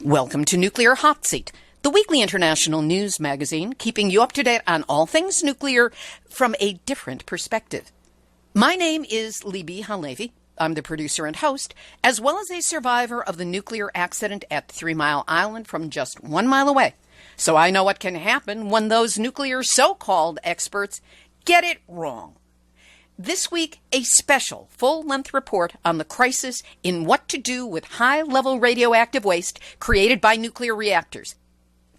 Welcome to Nuclear Hotseat, the weekly international news magazine keeping you up to date on all things nuclear from a different perspective. My name is Libby Halevi. I'm the producer and host, as well as a survivor of the nuclear accident at 3 Mile Island from just 1 mile away. So I know what can happen when those nuclear so-called experts get it wrong. This week, a special full-length report on the crisis in what to do with high-level radioactive waste created by nuclear reactors.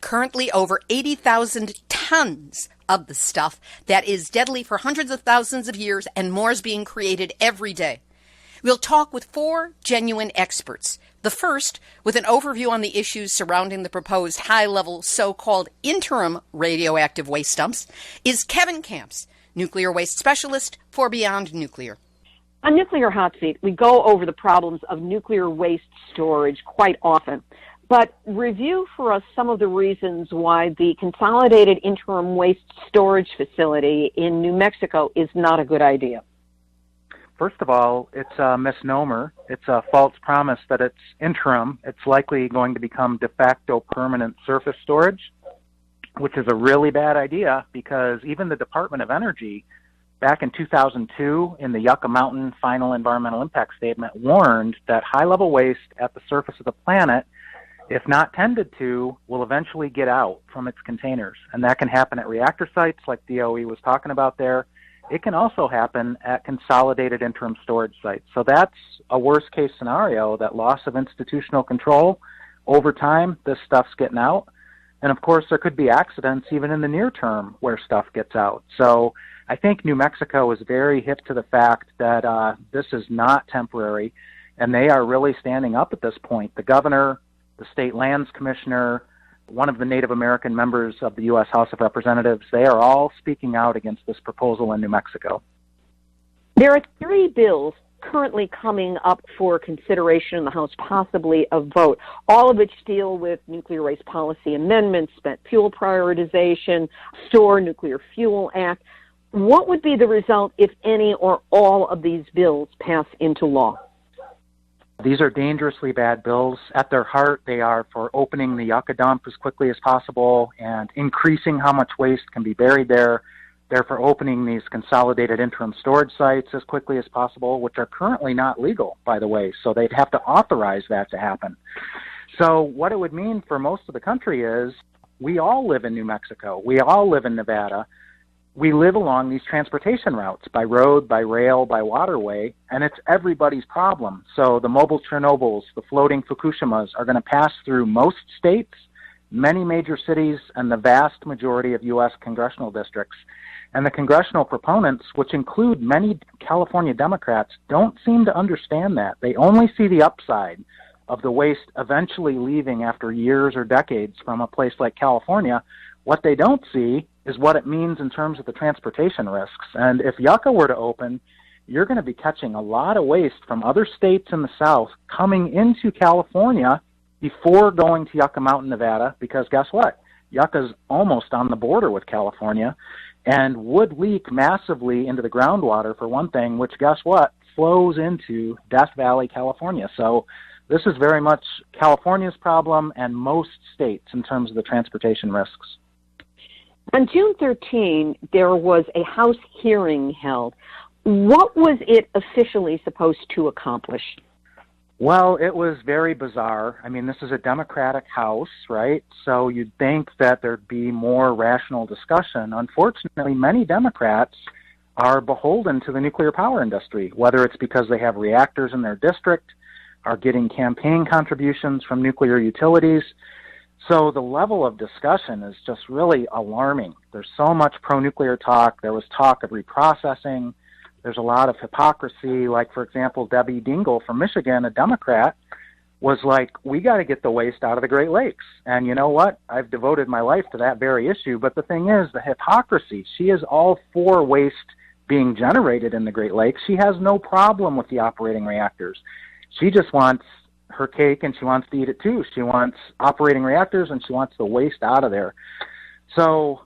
Currently, over 80,000 tons of the stuff that is deadly for hundreds of thousands of years, and more is being created every day. We'll talk with 4 genuine experts. The first, with an overview on the issues surrounding the proposed high-level so-called interim radioactive waste dumps, is Kevin Kamps, nuclear waste specialist for Beyond Nuclear. On Nuclear Hot Seat, we go over the problems of nuclear waste storage quite often. But review for us some of the reasons why the Consolidated Interim Waste Storage Facility in New Mexico is not a good idea. First of all, it's a misnomer. It's a false promise that it's interim. It's likely going to become de facto permanent surface storage, which is a really bad idea because even the Department of Energy, back in 2002, in the Yucca Mountain Final Environmental Impact Statement, warned that high-level waste at the surface of the planet, if not tended to, will eventually get out from its containers. And that can happen at reactor sites like DOE was talking about there. It can also happen at consolidated interim storage sites. So that's a worst-case scenario, that loss of institutional control. Over time, this stuff's getting out. And, of course, there could be accidents even in the near term where stuff gets out. So I think New Mexico is very hip to the fact that this is not temporary, and they are really standing up at this point. The governor, the state lands commissioner, one of the Native American members of the U.S. House of Representatives, they are all speaking out against this proposal in New Mexico. There are 3 bills currently coming up for consideration in the House, possibly a vote, all of which deal with nuclear waste policy amendments, spent fuel prioritization, STORE Nuclear Fuel Act. What would be the result if any or all of these bills pass into law? These are dangerously bad bills. At their heart, they are for opening the Yucca dump as quickly as possible and increasing how much waste can be buried there. They're for opening these consolidated interim storage sites as quickly as possible, which are currently not legal, by the way, so they'd have to authorize that to happen. So what it would mean for most of the country is we all live in New Mexico. We all live in Nevada. We live along these transportation routes, by road, by rail, by waterway, and it's everybody's problem. So the mobile Chernobyls, the floating Fukushimas are going to pass through most states, many major cities, and the vast majority of U.S. congressional districts. And the congressional proponents, which include many California Democrats, don't seem to understand that. They only see the upside of the waste eventually leaving after years or decades from a place like California. What they don't see is what it means in terms of the transportation risks. And if Yucca were to open, you're going to be catching a lot of waste from other states in the South coming into California before going to Yucca Mountain, Nevada, because guess what? Yucca's almost on the border with California and would leak massively into the groundwater, for one thing, which, guess what, flows into Death Valley, California. So this is very much California's problem and most states in terms of the transportation risks. On June 13, there was a House hearing held. What was it officially supposed to accomplish? Well, it was very bizarre. I mean, this is a Democratic House, right? So you'd think that there'd be more rational discussion. Unfortunately, many Democrats are beholden to the nuclear power industry, whether it's because they have reactors in their district, are getting campaign contributions from nuclear utilities. So the level of discussion is just really alarming. There's so much pro-nuclear talk. There was talk of reprocessing. There's a lot of hypocrisy. Like, for example, Debbie Dingell from Michigan, a Democrat, was like, we got to get the waste out of the Great Lakes. And you know what? I've devoted my life to that very issue. But the thing is, the hypocrisy, she is all for waste being generated in the Great Lakes. She has no problem with the operating reactors. She just wants her cake and she wants to eat it too. She wants operating reactors and she wants the waste out of there. So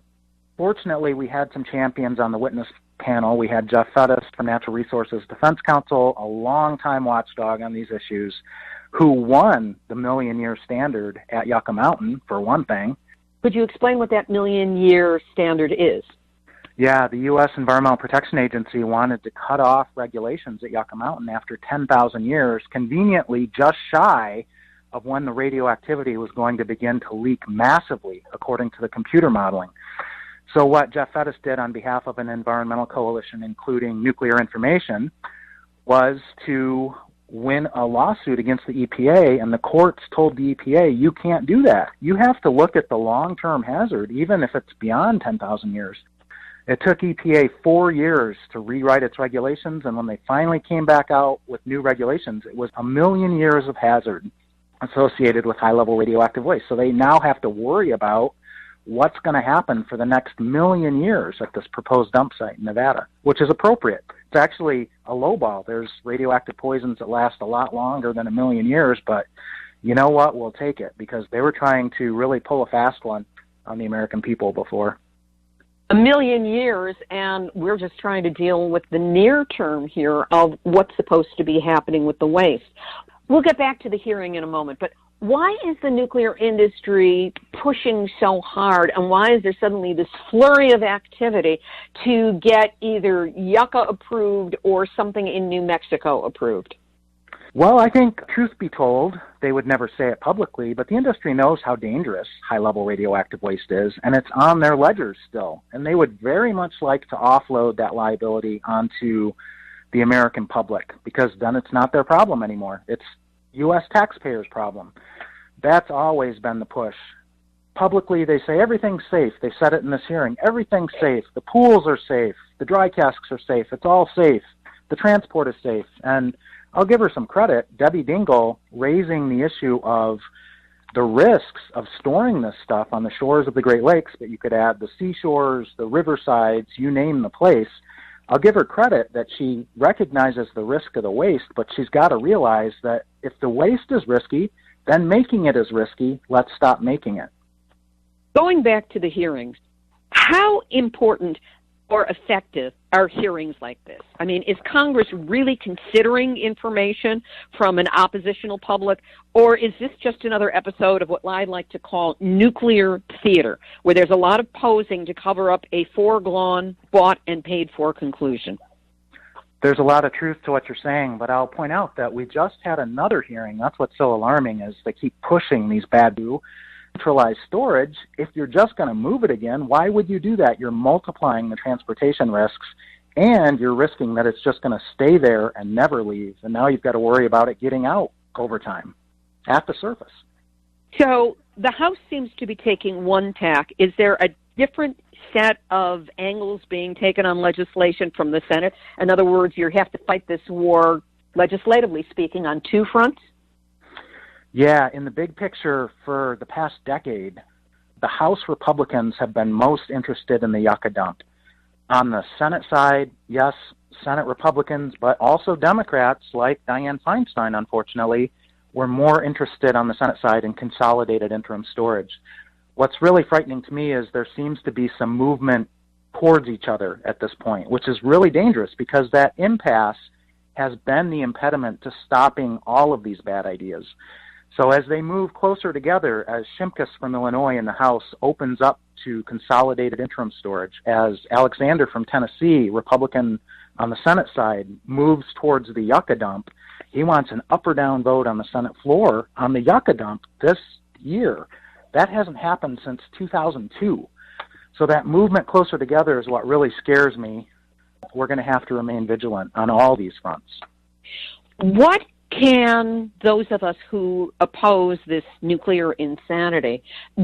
fortunately, we had some champions on the witness panel. We had Jeff Fettis from Natural Resources Defense Council, a longtime watchdog on these issues, who won the million-year standard at Yucca Mountain, for one thing. Could you explain what that million-year standard is? Yeah, the U.S. Environmental Protection Agency wanted to cut off regulations at Yucca Mountain after 10,000 years, conveniently just shy of when the radioactivity was going to begin to leak massively, according to the computer modeling. So what Jeff Fettis did on behalf of an environmental coalition, including Nuclear Information, was to win a lawsuit against the EPA, and the courts told the EPA, you can't do that. You have to look at the long-term hazard, even if it's beyond 10,000 years. It took EPA 4 years to rewrite its regulations, and when they finally came back out with new regulations, it was 1 million years of hazard associated with high-level radioactive waste. So they now have to worry about what's going to happen for the next 1 million years at this proposed dump site in Nevada, which is appropriate. It's actually a lowball. There's radioactive poisons that last a lot longer than 1 million years, but you know what? We'll take it, because they were trying to really pull a fast one on the American people before. 1 million years, and we're just trying to deal with the near term here of what's supposed to be happening with the waste. We'll get back to the hearing in a moment, but why is the nuclear industry pushing so hard, and why is there suddenly this flurry of activity to get either Yucca approved or something in New Mexico approved? Well, I think, truth be told, they would never say it publicly, but the industry knows how dangerous high-level radioactive waste is, and it's on their ledgers still. And they would very much like to offload that liability onto the American public, because then it's not their problem anymore. It's U.S. taxpayers' problem. That's always been the push. Publicly, they say everything's safe. They said it in this hearing. Everything's safe. The pools are safe. The dry casks are safe. It's all safe. The transport is safe. And I'll give her some credit, Debbie Dingell, raising the issue of the risks of storing this stuff on the shores of the Great Lakes, but you could add the seashores, the riversides, you name the place. I'll give her credit that she recognizes the risk of the waste, but she's got to realize that if the waste is risky, then making it is risky. Let's stop making it. Going back to the hearings, how important or effective are hearings like this? I mean, is Congress really considering information from an oppositional public, or is this just another episode of what I like to call nuclear theater, where there's a lot of posing to cover up a foregone, bought and paid for conclusion? There's a lot of truth to what you're saying, but I'll point out that we just had another hearing. That's what's so alarming, is they keep pushing these bad centralized storage. If you're just going to move it again, why would you do that? You're multiplying the transportation risks, and you're risking that it's just going to stay there and never leave. And now you've got to worry about it getting out over time at the surface. So the House seems to be taking one tack. Is there a different set of angles being taken on legislation from the Senate? In other words, you have to fight this war, legislatively speaking, on two fronts? Yeah, in the big picture for the past decade, the House Republicans have been most interested in the Yucca dump. On the Senate side, yes, Senate Republicans, but also Democrats like Dianne Feinstein, unfortunately, were more interested on the Senate side in consolidated interim storage. What's really frightening to me is there seems to be some movement towards each other at this point, which is really dangerous, because that impasse has been the impediment to stopping all of these bad ideas. So as they move closer together, as Shimkus from Illinois in the House opens up to consolidated interim storage, as Alexander from Tennessee, Republican on the Senate side, moves towards the Yucca dump, he wants an up or down vote on the Senate floor on the Yucca dump this year. That hasn't happened since 2002. So that movement closer together is what really scares me. We're going to have to remain vigilant on all these fronts. What can those of us who oppose this nuclear insanity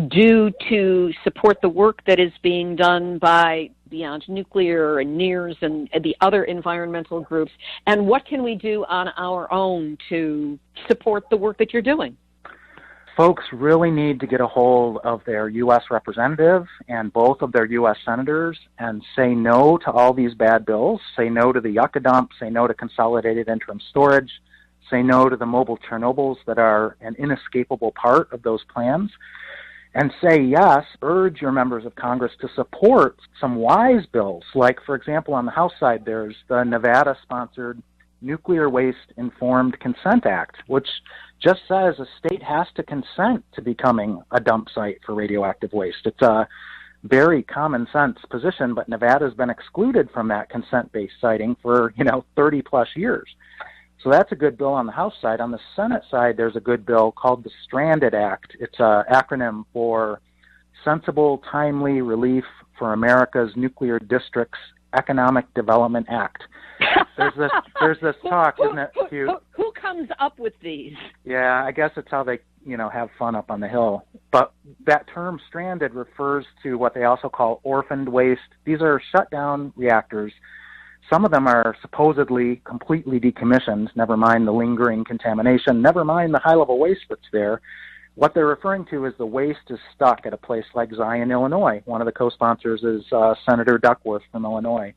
do to support the work that is being done by Beyond Nuclear and NEARS and the other environmental groups? And what can we do on our own to support the work that you're doing? Folks really need to get a hold of their U.S. representative and both of their U.S. senators and say no to all these bad bills, say no to the Yucca dump, say no to consolidated interim storage, say no to the mobile Chernobyls that are an inescapable part of those plans, and say yes, urge your members of Congress to support some wise bills. Like, for example, on the House side, there's the Nevada-sponsored Nuclear Waste Informed Consent Act, which just says a state has to consent to becoming a dump site for radioactive waste. It's a very common sense position, but Nevada's been excluded from that consent-based siting for, 30 plus years. So that's a good bill on the House side. On the Senate side, there's a good bill called the Stranded Act. It's an acronym for Sensible, Timely Relief for America's Nuclear Districts Economic Development Act. There's this talk, isn't it cute? Who comes up with these? Yeah, I guess it's how they, have fun up on the Hill. But that term stranded refers to what they also call orphaned waste. These are shut down reactors. Some of them are supposedly completely decommissioned, never mind the lingering contamination, never mind the high-level waste that's there. What they're referring to is the waste is stuck at a place like Zion, Illinois. One of the co-sponsors is Senator Duckworth from Illinois.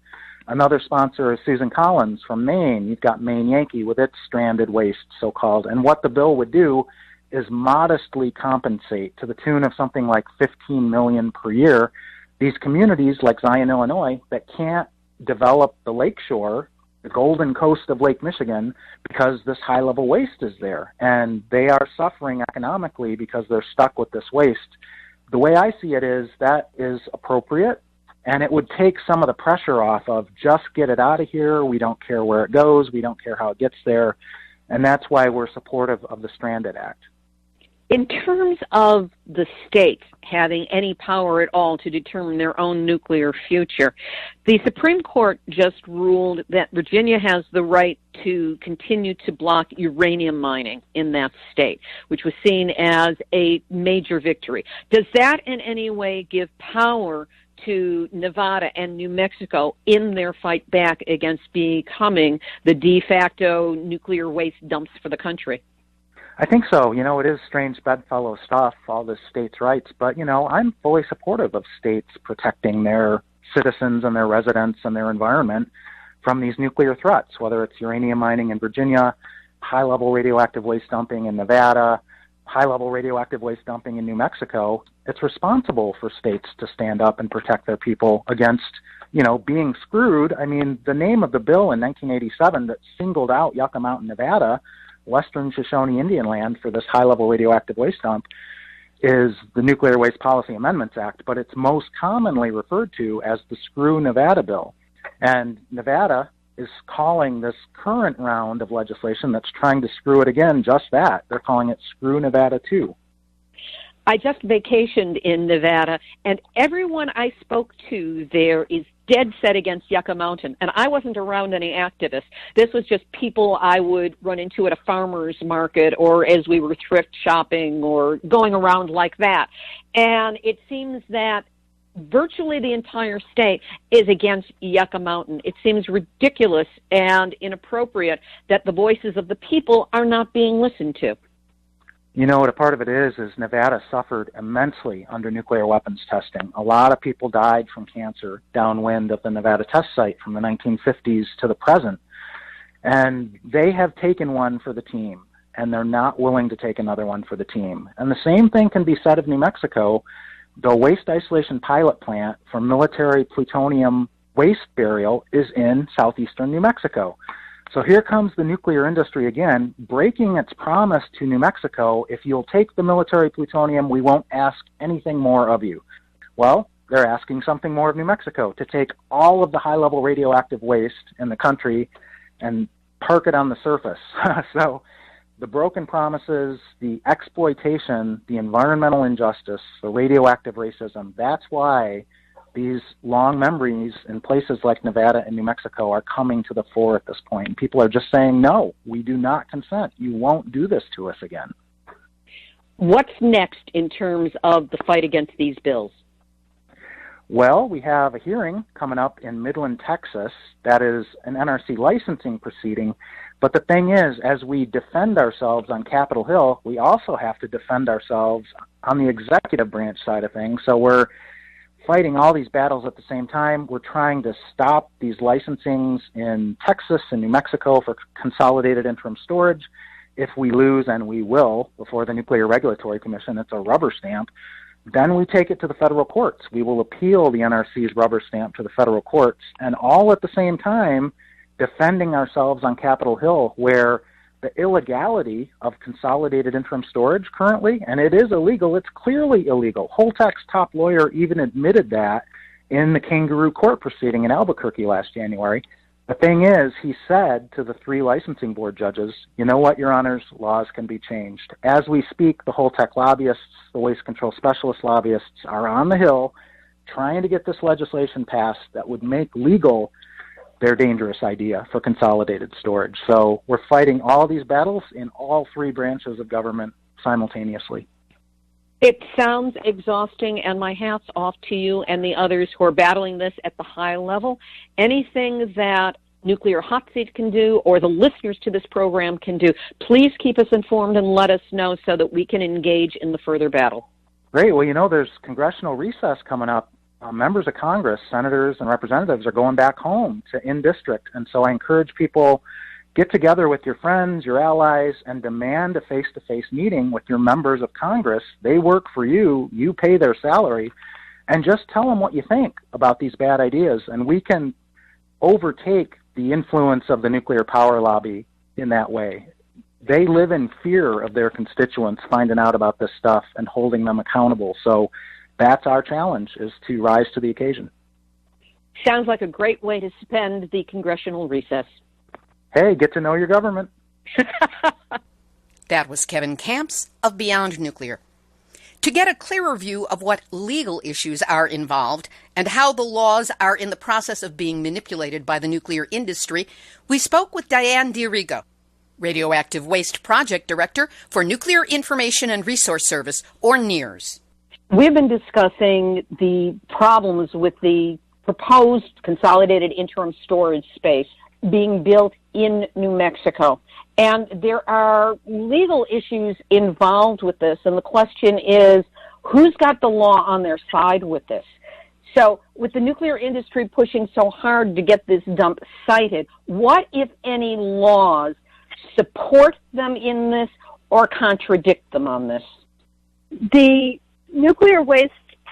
Another sponsor is Susan Collins from Maine. You've got Maine Yankee with its stranded waste, so-called. And what the bill would do is modestly compensate to the tune of something like $15 million per year these communities like Zion, Illinois, that can't develop the lakeshore, the Golden Coast of Lake Michigan, because this high-level waste is there. And they are suffering economically because they're stuck with this waste. The way I see it is that is appropriate, and it would take some of the pressure off of just get it out of here, we don't care where it goes, we don't care how it gets there, and that's why we're supportive of the Stranded Act. In terms of the states having any power at all to determine their own nuclear future, the Supreme Court just ruled that Virginia has the right to continue to block uranium mining in that state, which was seen as a major victory. Does that in any way give power to Nevada and New Mexico in their fight back against becoming the de facto nuclear waste dumps for the country? I think so. It is strange bedfellow stuff, all this states' rights, but, I'm fully supportive of states protecting their citizens and their residents and their environment from these nuclear threats, whether it's uranium mining in Virginia, high-level radioactive waste dumping in Nevada, high-level radioactive waste dumping in New Mexico. It's responsible for states to stand up and protect their people against, being screwed. I mean, the name of the bill in 1987 that singled out Yucca Mountain, Nevada, Western Shoshone Indian land, for this high-level radioactive waste dump is the Nuclear Waste Policy Amendments Act, but it's most commonly referred to as the Screw Nevada bill. And Nevada is calling this current round of legislation that's trying to screw it again just that. They're calling it Screw Nevada 2. I just vacationed in Nevada, and everyone I spoke to there is dead set against Yucca Mountain, and I wasn't around any activists. This was just people I would run into at a farmer's market or as we were thrift shopping or going around like that. And it seems that virtually the entire state is against Yucca Mountain. It seems ridiculous and inappropriate that the voices of the people are not being listened to. What a part of it is Nevada suffered immensely under nuclear weapons testing. A lot of people died from cancer downwind of the Nevada test site from the 1950s to the present. And they have taken one for the team, and they're not willing to take another one for the team. And the same thing can be said of New Mexico. The waste isolation pilot plant for military plutonium waste burial is in southeastern New Mexico. So here comes the nuclear industry again, breaking its promise to New Mexico, if you'll take the military plutonium, we won't ask anything more of you. Well, they're asking something more of New Mexico, to take all of the high-level radioactive waste in the country and park it on the surface. So the broken promises, the exploitation, the environmental injustice, the radioactive racism, that's why these long memories in places like Nevada and New Mexico are coming to the fore at this point. And people are just saying, no, we do not consent. You won't do this to us again. What's next in terms of the fight against these bills? Well, we have a hearing coming up in Midland, Texas. That is an NRC licensing proceeding. But the thing is, as we defend ourselves on Capitol Hill, we also have to defend ourselves on the executive branch side of things. So we're fighting all these battles at the same time. We're trying to stop these licensings in Texas and New Mexico for consolidated interim storage. If we lose, and we will, before the Nuclear Regulatory Commission, it's a rubber stamp, then we take it to the federal courts. We will appeal the NRC's rubber stamp to the federal courts, and all at the same time defending ourselves on Capitol Hill, where the illegality of consolidated interim storage currently, and it is illegal, it's clearly illegal. Holtec's top lawyer even admitted that in the kangaroo court proceeding in Albuquerque last January. The thing is, he said to the 3 licensing board judges, you know what, Your Honors, laws can be changed. As we speak, the Holtec lobbyists, the waste control specialist lobbyists are on the Hill trying to get this legislation passed that would make legal their dangerous idea for consolidated storage. So we're fighting all these battles in all 3 branches of government simultaneously. It sounds exhausting, and my hat's off to you and the others who are battling this at the high level. Anything that Nuclear Hot Seat can do or the listeners to this program can do, please keep us informed and let us know so that we can engage in the further battle. Great. Well, you know, there's congressional recess coming up. Members of Congress, senators and representatives are going back home to in-district, and so I encourage people, get together with your friends, your allies, and demand a face-to-face meeting with your members of Congress. They work for you. You pay their salary. And just tell them what you think about these bad ideas. And we can overtake the influence of the nuclear power lobby in that way. They live in fear of their constituents finding out about this stuff and holding them accountable. So that's our challenge, is to rise to the occasion. Sounds like a great way to spend the congressional recess. Hey, get to know your government. That was Kevin Kamps of Beyond Nuclear. To get a clearer view of what legal issues are involved and how the laws are in the process of being manipulated by the nuclear industry, we spoke with Diane D'Arrigo, Radioactive Waste Project Director for Nuclear Information and Resource Service, or NIRS. We've been discussing the problems with the proposed consolidated interim storage space being built in New Mexico. And there are legal issues involved with this, and the question is, who's got the law on their side with this? So with the nuclear industry pushing so hard to get this dump sited, what, if any, laws support them in this or contradict them on this? The Nuclear Waste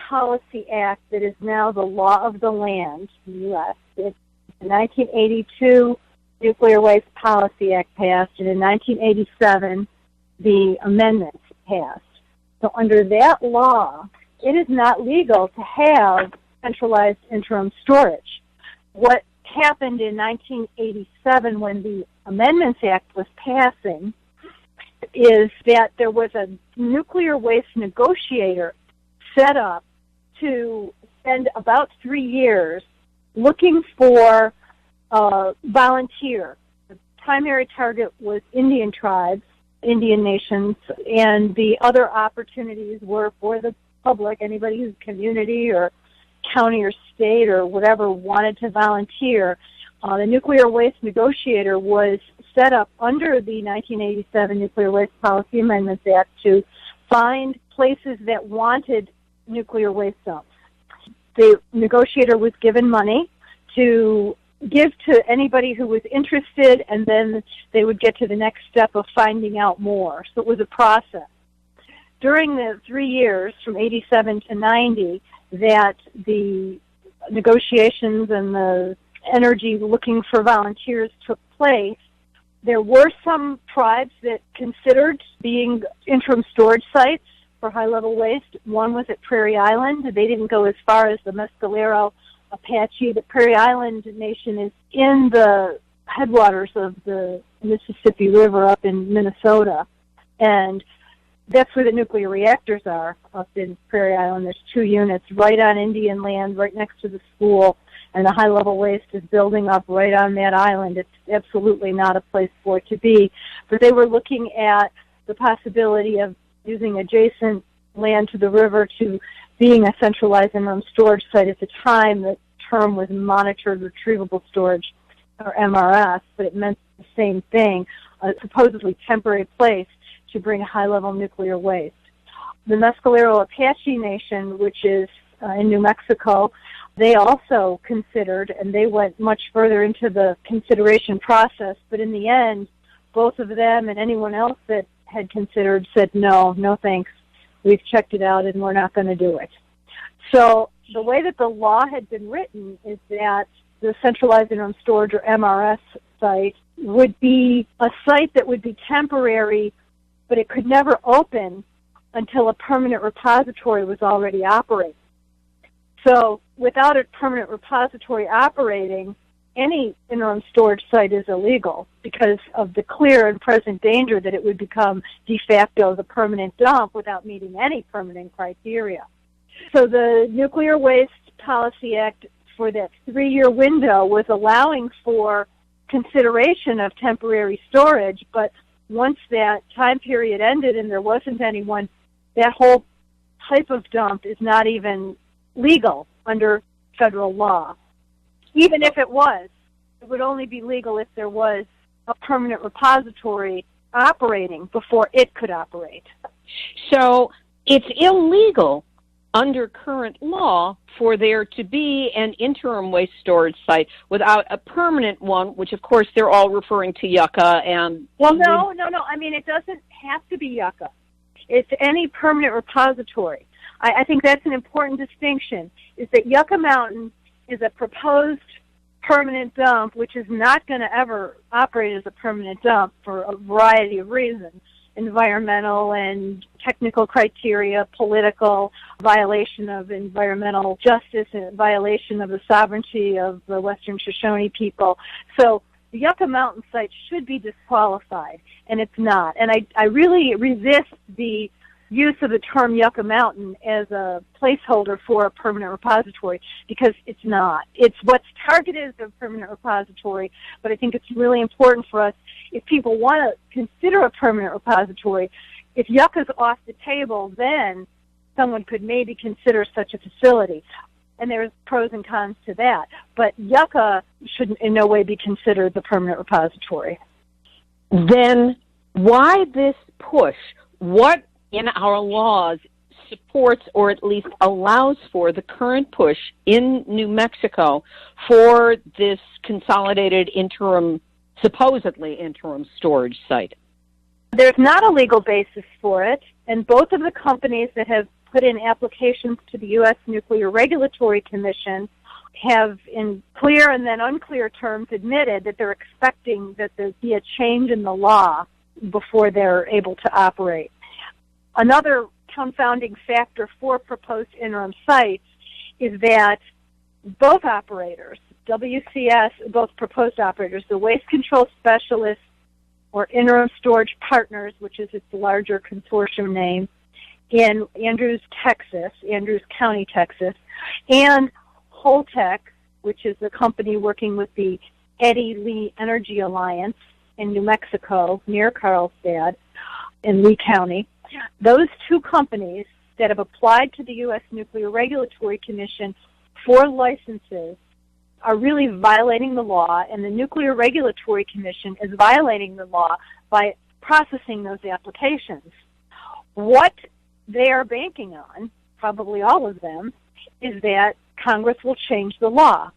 Policy Act that is now the law of the land in the U.S., it's the 1982 Nuclear Waste Policy Act passed, and in 1987, the amendments passed. So under that law, it is not legal to have centralized interim storage. What happened in 1987 when the Amendments Act was passing is that there was a nuclear waste negotiator set up to spend about 3 years looking for volunteer. The primary target was Indian tribes, Indian nations, and the other opportunities were for the public, anybody whose community or county or state or whatever wanted to volunteer. The nuclear waste negotiator was set up under the 1987 Nuclear Waste Policy Amendments Act to find places that wanted nuclear waste dumps. The negotiator was given money to give to anybody who was interested, and then they would get to the next step of finding out more. So it was a process. During the 3 years, from 87 to 90, that the negotiations and the energy looking for volunteers took place, there were some tribes that considered being interim storage sites for high-level waste. One was at Prairie Island. They didn't go as far as the Mescalero Apache. The Prairie Island Nation is in the headwaters of the Mississippi River up in Minnesota, and that's where the nuclear reactors are, up in Prairie Island. There's 2 units right on Indian land, right next to the school, and the high-level waste is building up right on that island. It's absolutely not a place for it to be. But they were looking at the possibility of using adjacent land to the river to being a centralized interim storage site. At the time, the term was monitored retrievable storage, or MRS, but it meant the same thing, a supposedly temporary place to bring high-level nuclear waste. The Mescalero Apache Nation, which is in New Mexico, they also considered, and they went much further into the consideration process, but in the end, both of them and anyone else that had considered said, no thanks, we've checked it out and we're not going to do it. So the way that the law had been written is that the centralized interim storage, or MRS site, would be a site that would be temporary, but it could never open until a permanent repository was already operating. So without a permanent repository operating, any interim storage site is illegal because of the clear and present danger that it would become de facto the permanent dump without meeting any permanent criteria. So the Nuclear Waste Policy Act for that 3-year window was allowing for consideration of temporary storage, but once that time period ended and there wasn't anyone, that whole type of dump is not even legal under federal law. Even if it was, it would only be legal if there was a permanent repository operating before it could operate. So it's illegal under current law for there to be an interim waste storage site without a permanent one, which of course they're all referring to Yucca and... Well, no. I mean, it doesn't have to be Yucca. It's any permanent repository. I think that's an important distinction, is that Yucca Mountain is a proposed permanent dump, which is not going to ever operate as a permanent dump for a variety of reasons. Environmental and technical criteria, political, violation of environmental justice, and violation of the sovereignty of the Western Shoshone people. So the Yucca Mountain site should be disqualified, and it's not. And I really resist the use of the term Yucca Mountain as a placeholder for a permanent repository, because it's not. It's what's targeted as a permanent repository, but I think it's really important for us, if people want to consider a permanent repository, if Yucca's off the table, then someone could maybe consider such a facility. And there's pros and cons to that. But Yucca should in no way be considered the permanent repository. Then why this push? What in our laws supports or at least allows for the current push in New Mexico for this consolidated interim, supposedly interim storage site? There's not a legal basis for it, and both of the companies that have put in applications to the U.S. Nuclear Regulatory Commission have, in clear and then unclear terms, admitted that they're expecting that there be a change in the law before they're able to operate. Another confounding factor for proposed interim sites is that both operators, WCS, both proposed operators, the Waste Control Specialists or Interim Storage Partners, which is its larger consortium name, in Andrews County, Texas, and Holtec, which is the company working with the Eddy Lee Energy Alliance in New Mexico, near Carlsbad, in Lee County. Those two companies that have applied to the U.S. Nuclear Regulatory Commission for licenses are really violating the law, and the Nuclear Regulatory Commission is violating the law by processing those applications. What they are banking on, probably all of them, is that Congress will change the law.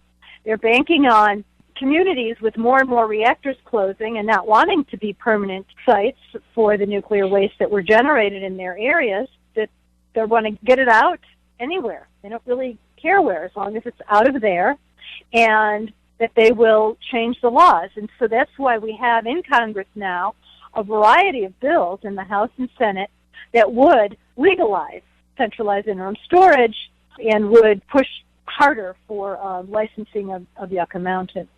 They're banking on communities with more and more reactors closing and not wanting to be permanent sites for the nuclear waste that were generated in their areas, that they want to get it out anywhere. They don't really care where, as long as it's out of there, and that they will change the laws. And so that's why we have in Congress now a variety of bills in the House and Senate that would legalize centralized interim storage and would push harder for licensing of Yucca Mountain.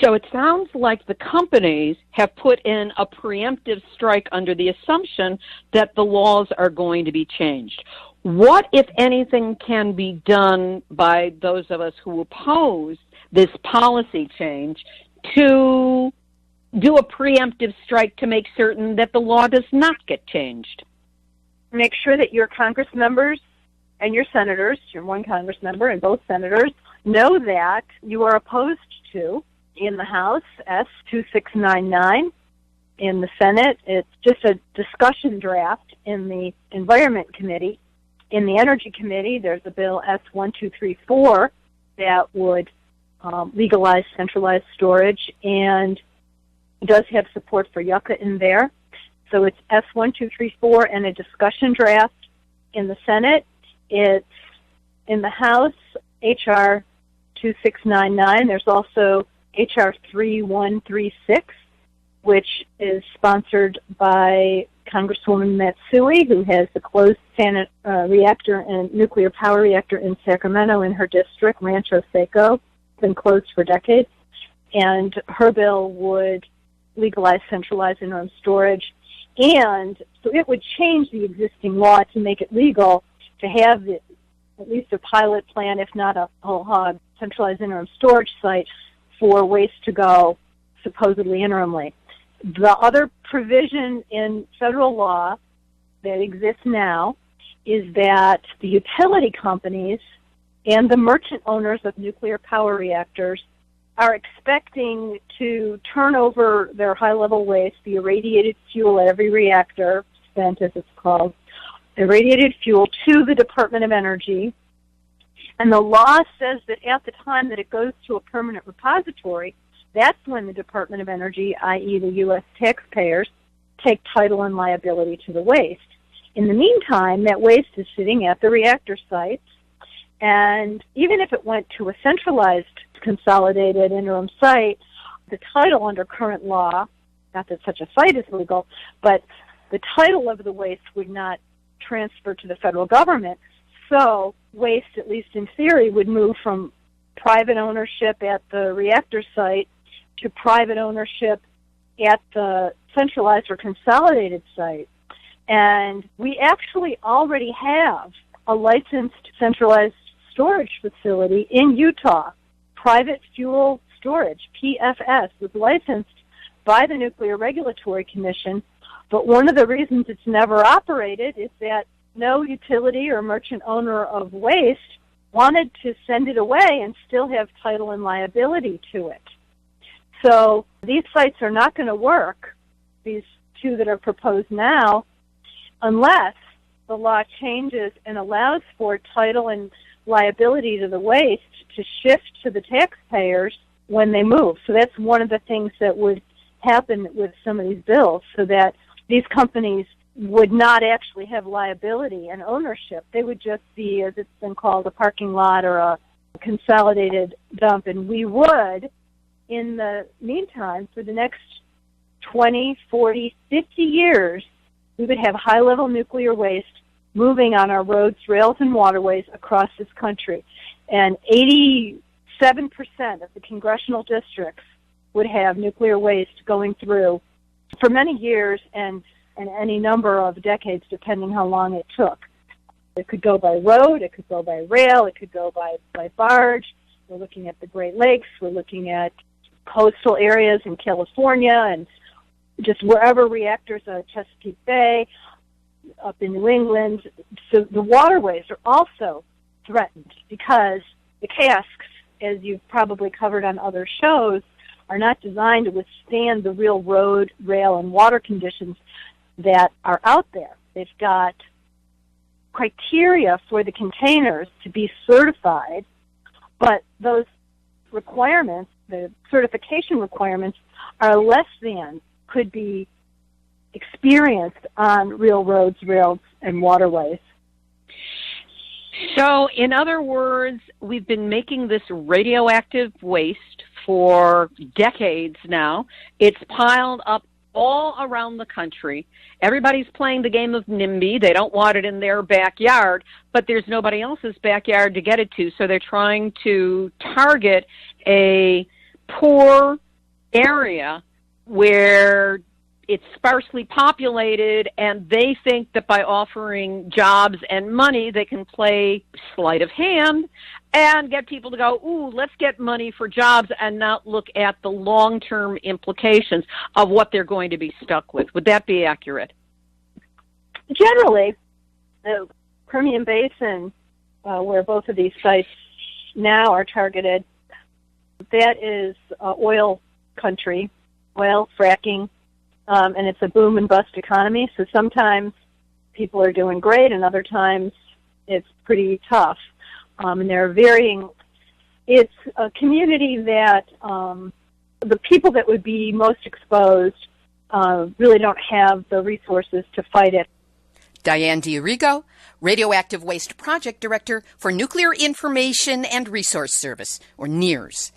So it sounds like the companies have put in a preemptive strike under the assumption that the laws are going to be changed. What, if anything, can be done by those of us who oppose this policy change to do a preemptive strike to make certain that the law does not get changed? Make sure that your Congress members and your senators, your one Congress member and both senators, know that you are opposed to. In the House, S2699. In the Senate, it's just a discussion draft in the Environment Committee. In the Energy Committee, there's a bill S1234 that would legalize centralized storage, and does have support for Yucca in there. So it's S1234 and a discussion draft in the Senate. It's in the House, HR 2699. There's also H.R. 3136, which is sponsored by Congresswoman Matsui, who has the closed reactor and nuclear power reactor in Sacramento in her district, Rancho Seco. It's been closed for decades. And her bill would legalize centralized interim storage. And so it would change the existing law to make it legal to have at least a pilot plan, if not a whole hog, centralized interim storage site for waste to go supposedly interimly. The other provision in federal law that exists now is that the utility companies and the merchant owners of nuclear power reactors are expecting to turn over their high-level waste, the irradiated fuel at every reactor, spent as it's called, irradiated fuel, to the Department of Energy. And the law says that at the time that it goes to a permanent repository, that's when the Department of Energy, i.e. the U.S. taxpayers, take title and liability to the waste. In the meantime, that waste is sitting at the reactor sites, and even if it went to a centralized, consolidated interim site, the title under current law, not that such a site is legal, but the title of the waste would not transfer to the federal government. So waste, at least in theory, would move from private ownership at the reactor site to private ownership at the centralized or consolidated site. And we actually already have a licensed centralized storage facility in Utah. Private Fuel Storage, PFS, was licensed by the Nuclear Regulatory Commission, but one of the reasons it's never operated is that no utility or merchant owner of waste wanted to send it away and still have title and liability to it. So these sites are not going to work, these two that are proposed now, unless the law changes and allows for title and liability to the waste to shift to the taxpayers when they move. So that's one of the things that would happen with some of these bills, so that these companies would not actually have liability and ownership. They would just be, as it's been called, a parking lot or a consolidated dump. And we would, in the meantime, for the next 20, 40, 50 years, we would have high-level nuclear waste moving on our roads, rails, and waterways across this country. And 87% of the congressional districts would have nuclear waste going through for many years and any number of decades, depending how long it took. It could go by road, it could go by rail, it could go by barge. We're looking at the Great Lakes, we're looking at coastal areas in California, and just wherever reactors are, Chesapeake Bay, up in New England. So the waterways are also threatened because the casks, as you've probably covered on other shows, are not designed to withstand the real road, rail, and water conditions that are out there. They've got criteria for the containers to be certified, but those requirements, the certification requirements, are less than could be experienced on real roads, rails, and waterways. So, in other words, we've been making this radioactive waste for decades now. It's piled up all around the country. Everybody's playing the game of NIMBY. They don't want it in their backyard, but there's nobody else's backyard to get it to, so they're trying to target a poor area where it's sparsely populated, and they think that by offering jobs and money, they can play sleight of hand and get people to go, ooh, let's get money for jobs and not look at the long-term implications of what they're going to be stuck with. Would that be accurate? Generally, the Permian Basin, where both of these sites now are targeted, that is oil country, oil, fracking, and it's a boom and bust economy. So sometimes people are doing great, and other times it's pretty tough. And there are varying. It's a community that the people that would be most exposed really don't have the resources to fight it. Diane D'Arrigo, Radioactive Waste Project Director for Nuclear Information and Resource Service, or NIRS.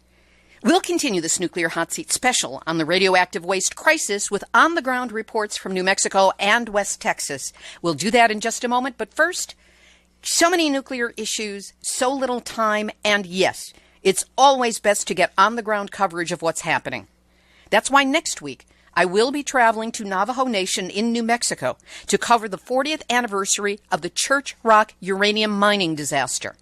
We'll continue this Nuclear Hot Seat special on the radioactive waste crisis with on-the-ground reports from New Mexico and West Texas. We'll do that in just a moment, but first, so many nuclear issues, so little time, and yes, it's always best to get on-the-ground coverage of what's happening. That's why next week, I will be traveling to Navajo Nation in New Mexico to cover the 40th anniversary of the Church Rock uranium mining disaster.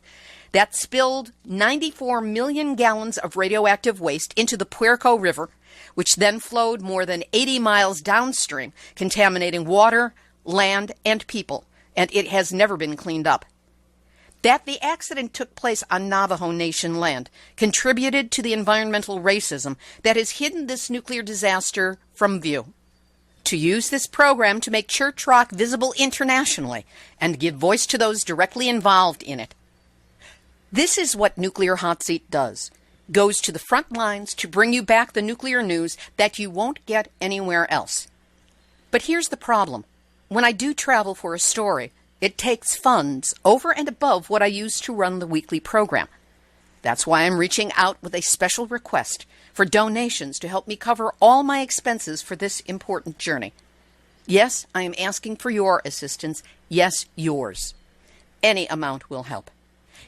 That spilled 94 million gallons of radioactive waste into the Puerco River, which then flowed more than 80 miles downstream, contaminating water, land, and people, and it has never been cleaned up. That the accident took place on Navajo Nation land contributed to the environmental racism that has hidden this nuclear disaster from view. To use this program to make Church Rock visible internationally and give voice to those directly involved in it. This is what Nuclear Hot Seat does. Goes to the front lines to bring you back the nuclear news that you won't get anywhere else. But here's the problem. When I do travel for a story, it takes funds over and above what I use to run the weekly program. That's why I'm reaching out with a special request for donations to help me cover all my expenses for this important journey. Yes, I am asking for your assistance. Yes, yours. Any amount will help.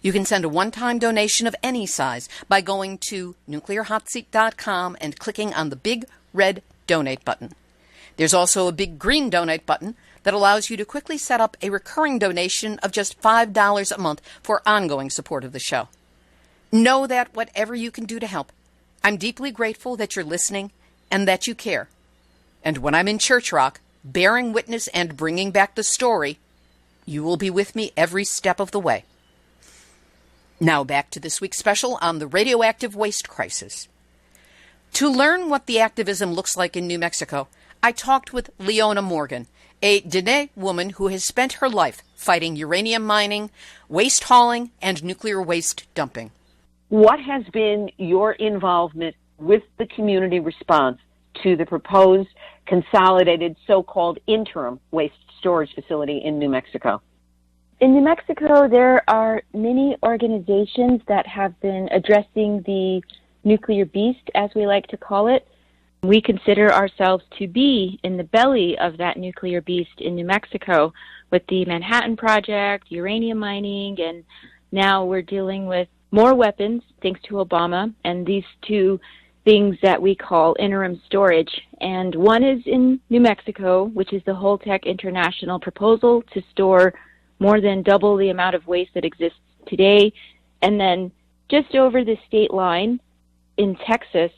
You can send a one-time donation of any size by going to nuclearhotseat.com and clicking on the big red donate button. There's also a big green donate button that allows you to quickly set up a recurring donation of just $5 a month for ongoing support of the show. Know that whatever you can do to help, I'm deeply grateful that you're listening and that you care. And when I'm in Church Rock, bearing witness and bringing back the story, you will be with me every step of the way. Now back to this week's special on the radioactive waste crisis. To learn what the activism looks like in New Mexico, I talked with Leona Morgan, a Diné woman who has spent her life fighting uranium mining, waste hauling, and nuclear waste dumping. What has been your involvement with the community response to the proposed consolidated so-called interim waste storage facility in New Mexico? In New Mexico, there are many organizations that have been addressing the nuclear beast, as we like to call it. We consider ourselves to be in the belly of that nuclear beast in New Mexico with the Manhattan Project, uranium mining, and now we're dealing with more weapons, thanks to Obama, and these two things that we call interim storage. And one is in New Mexico, which is the Holtec International proposal to store more than double the amount of waste that exists today. And then just over the state line in Texas,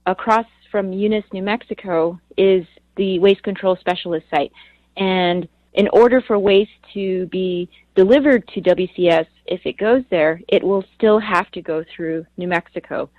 across from Eunice, New Mexico, is the Waste Control Specialist site. And in order for waste to be delivered to WCS, if it goes there, it will still have to go through New Mexico.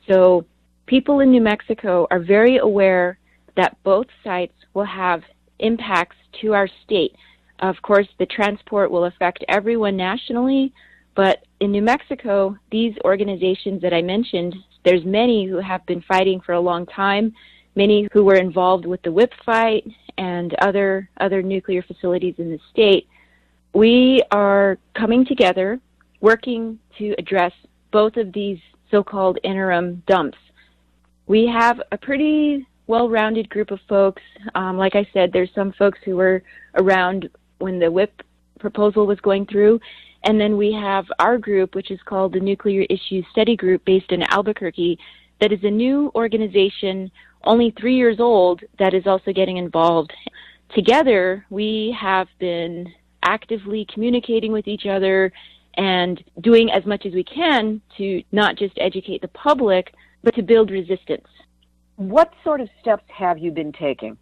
So people in New Mexico are very aware that both sites will have impacts to our state. Of course, the transport will affect everyone nationally, but in New Mexico, these organizations that I mentioned, there's many who have been fighting for a long time, many who were involved with the WIP fight and other nuclear facilities in the state. We are coming together, working to address both of these so-called interim dumps. We have a pretty well-rounded group of folks. Like I said, there's some folks who were around when the WIP proposal was going through. And then we have our group, which is called the Nuclear Issues Study Group based in Albuquerque, that is a new organization, only 3 years old, that is also getting involved. Together, we have been actively communicating with each other and doing as much as we can to not just educate the public, but to build resistance. What sort of steps have you been taking?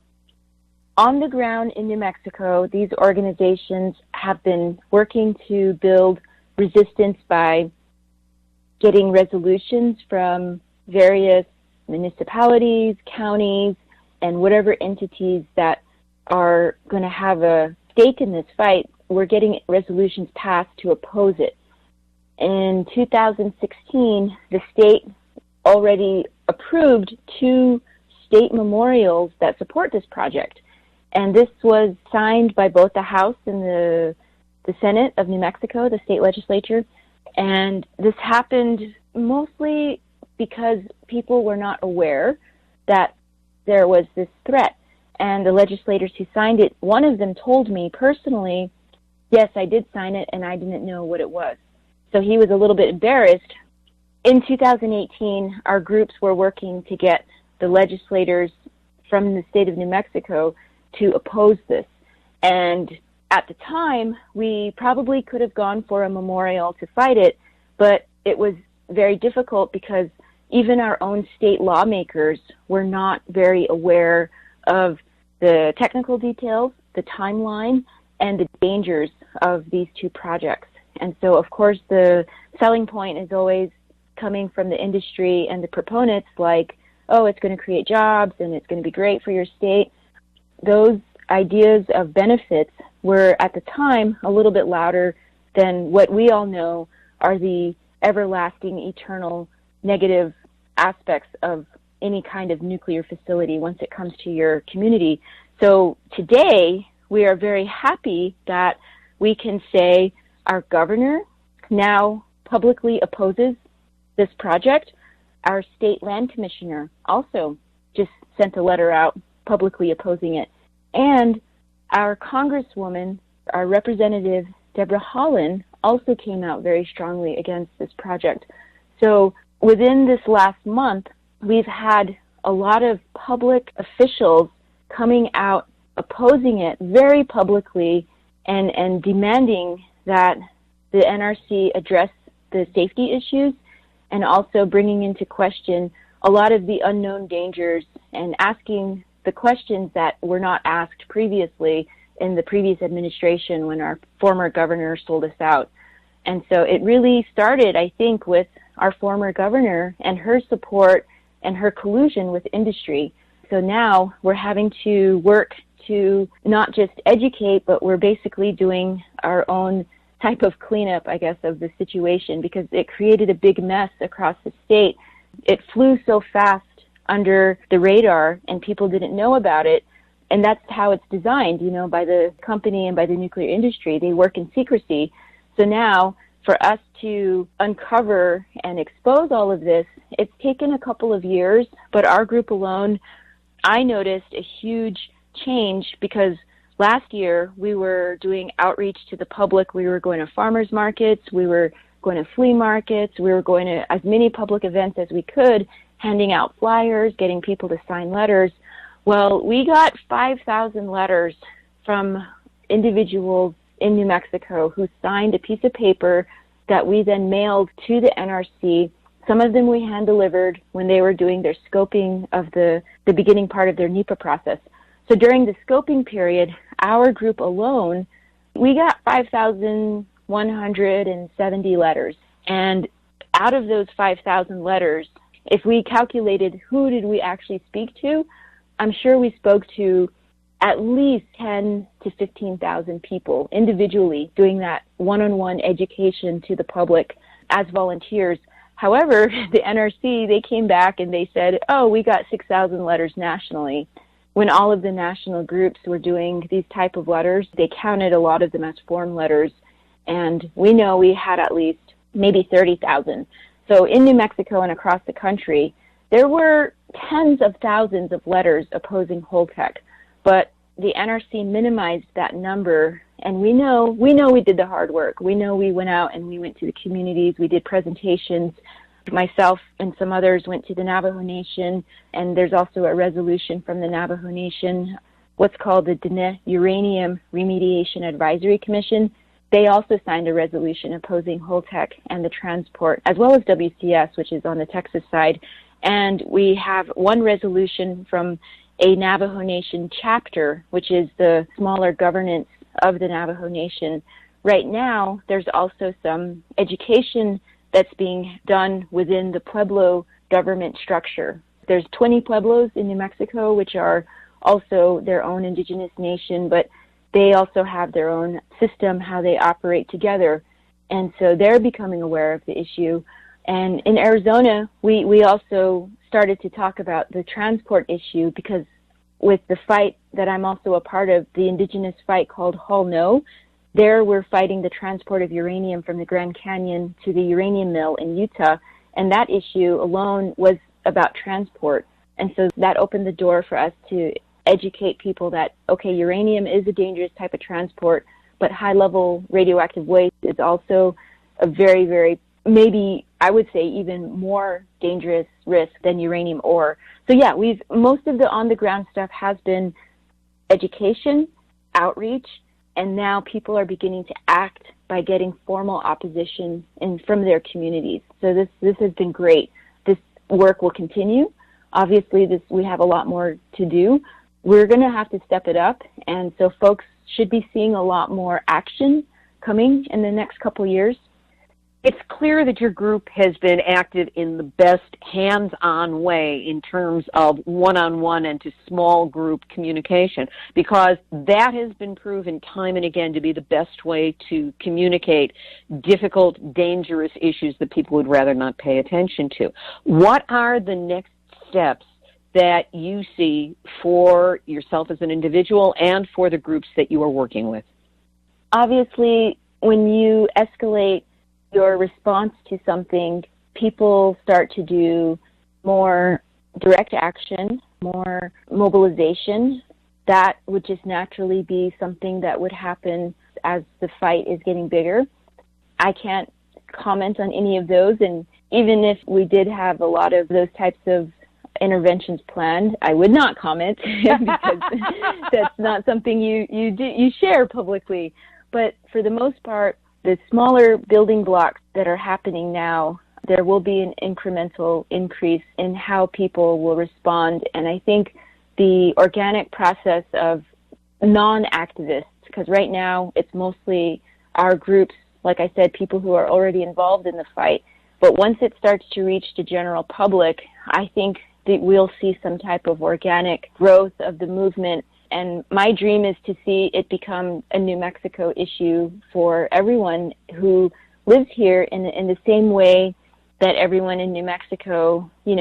On the ground in New Mexico, these organizations have been working to build resistance by getting resolutions from various municipalities, counties, and whatever entities that are going to have a stake in this fight. We're getting resolutions passed to oppose it. In 2016, the state already approved 2 state memorials that support this project. And this was signed by both the House and the Senate of New Mexico, the state legislature. And this happened mostly because people were not aware that there was this threat. And the legislators who signed it, one of them told me personally, yes, I did sign it, and I didn't know what it was. So he was a little bit embarrassed. In 2018, our groups were working to get the legislators from the state of New Mexico to oppose this. And at the time, we probably could have gone for a memorial to fight it, but it was very difficult because even our own state lawmakers were not very aware of the technical details, the timeline, and the dangers of these two projects. And so, of course, the selling point is always coming from the industry and the proponents like, oh, it's going to create jobs and it's going to be great for your state. Those ideas of benefits were, at the time, a little bit louder than what we all know are the everlasting, eternal, negative aspects of any kind of nuclear facility once it comes to your community. So today, we are very happy that we can say our governor now publicly opposes this project. Our state land commissioner also just sent a letter out publicly opposing it. And our congresswoman, our representative, Deborah Holland, also came out very strongly against this project. So within this last month, we've had a lot of public officials coming out opposing it very publicly and demanding that the NRC address the safety issues and also bringing into question a lot of the unknown dangers and asking the questions that were not asked previously in the previous administration when our former governor sold us out. And so it really started, I think, with our former governor and her support and her collusion with industry. So now we're having to work to not just educate, but we're basically doing our own type of cleanup, I guess, of the situation because it created a big mess across the state. It flew so fast under the radar and people didn't know about it. And that's how it's designed, you know, by the company and by the nuclear industry. They work in secrecy. So now for us to uncover and expose all of this, it's taken a couple of years, but our group alone, I noticed a huge change because last year we were doing outreach to the public. We were going to farmers markets, we were going to flea markets, we were going to as many public events as we could, handing out flyers, getting people to sign letters. Well, we got 5,000 letters from individuals in New Mexico who signed a piece of paper that we then mailed to the NRC. Some of them we hand-delivered when they were doing their scoping of the beginning part of their NEPA process. So during the scoping period, our group alone, we got 5,170 letters. And out of those 5,000 letters, if we calculated who did we actually speak to, I'm sure we spoke to at least 10 to 15,000 people individually doing that one-on-one education to the public as volunteers. However, the NRC, they came back and they said, oh, we got 6,000 letters nationally. When all of the national groups were doing these type of letters, they counted a lot of them as form letters. And we know we had at least maybe 30,000. So in New Mexico and across the country, there were tens of thousands of letters opposing Holtec, but the NRC minimized that number, and we know we did the hard work. We know we went out and we went to the communities, we did presentations. Myself and some others went to the Navajo Nation, and there's also a resolution from the Navajo Nation, what's called the Dene Uranium Remediation Advisory Commission. They also signed a resolution opposing Holtec and the transport, as well as WCS, which is on the Texas side. And we have one resolution from a Navajo Nation chapter, which is the smaller governance of the Navajo Nation. Right now, there's also some education that's being done within the Pueblo government structure. There's 20 Pueblos in New Mexico, which are also their own indigenous nation, but they also have their own system, how they operate together. And so they're becoming aware of the issue. And in Arizona, we also started to talk about the transport issue because with the fight that I'm also a part of, the indigenous fight called Hull No, there we're fighting the transport of uranium from the Grand Canyon to the uranium mill in Utah, and that issue alone was about transport. And so that opened the door for us to educate people that, okay, uranium is a dangerous type of transport, but high-level radioactive waste is also a very, very, maybe I would say even more dangerous risk than uranium ore. So yeah, most of the on-the-ground stuff has been education, outreach, and now people are beginning to act by getting formal opposition from their communities. So this has been great. This work will continue. Obviously, we have a lot more to do. We're going to have to step it up, and so folks should be seeing a lot more action coming in the next couple years. It's clear that your group has been active in the best hands-on way in terms of one-on-one and to small group communication, because that has been proven time and again to be the best way to communicate difficult, dangerous issues that people would rather not pay attention to. What are the next steps that you see for yourself as an individual and for the groups that you are working with? Obviously, when you escalate your response to something, people start to do more direct action, more mobilization. That would just naturally be something that would happen as the fight is getting bigger. I can't comment on any of those, and even if we did have a lot of those types of interventions planned, I would not comment because that's not something you share publicly. But for the most part, the smaller building blocks that are happening now, there will be an incremental increase in how people will respond. And I think the organic process of non-activists, because right now it's mostly our groups, like I said, people who are already involved in the fight. But once it starts to reach the general public, I think that we'll see some type of organic growth of the movement. And my dream is to see it become a New Mexico issue for everyone who lives here in the same way that everyone in New Mexico, we